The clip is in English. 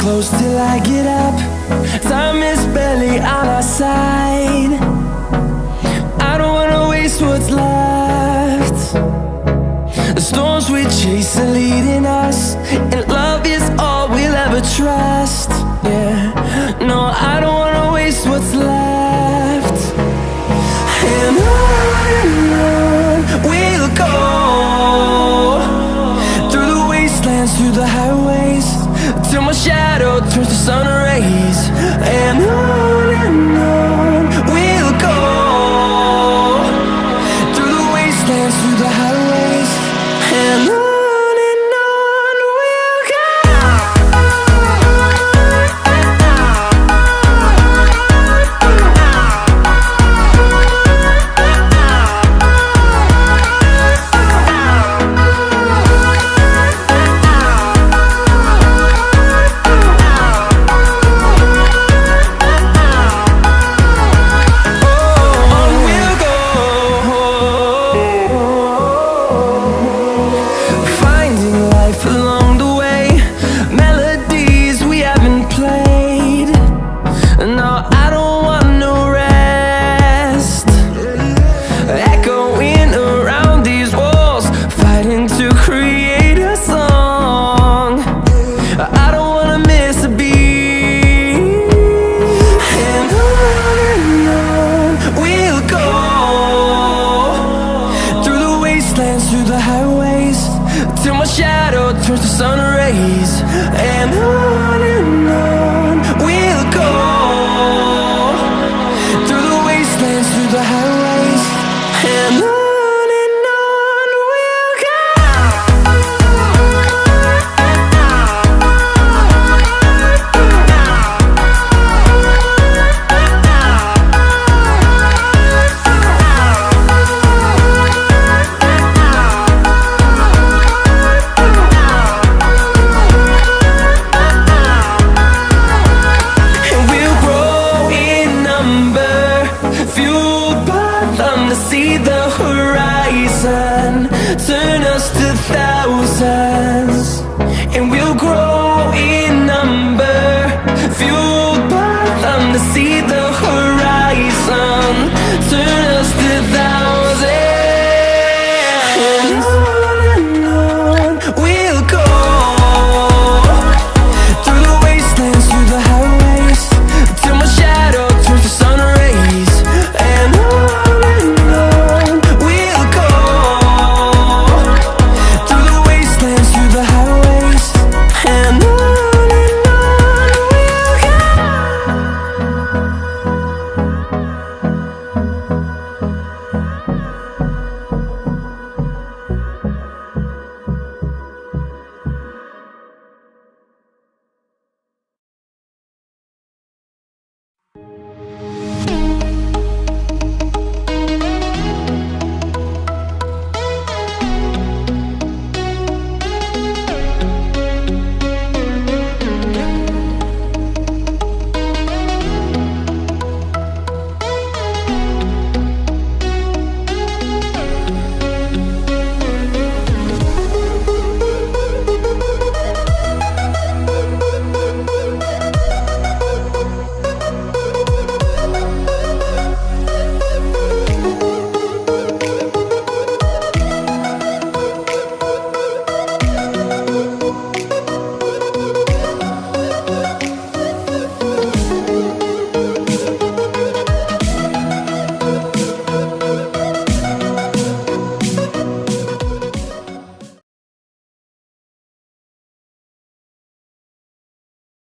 close till I get up. Time is barely on our side. I don't wanna waste what's left. The storms we chase are leading us, and love is all we'll ever trust. Yeah, no, I don't wanna waste what's left. And on we'll go, through the wastelands, through the highways, till my shadow turns to sun rays. And on we'll go, through the wastelands, through the highways, and on we'll go. Through the highways, till my shadow turns to sun rays. And on we'll go, through the wastelands, through the highways, and on we'll go. Fueled by them to see the horizon, turn us to thousands.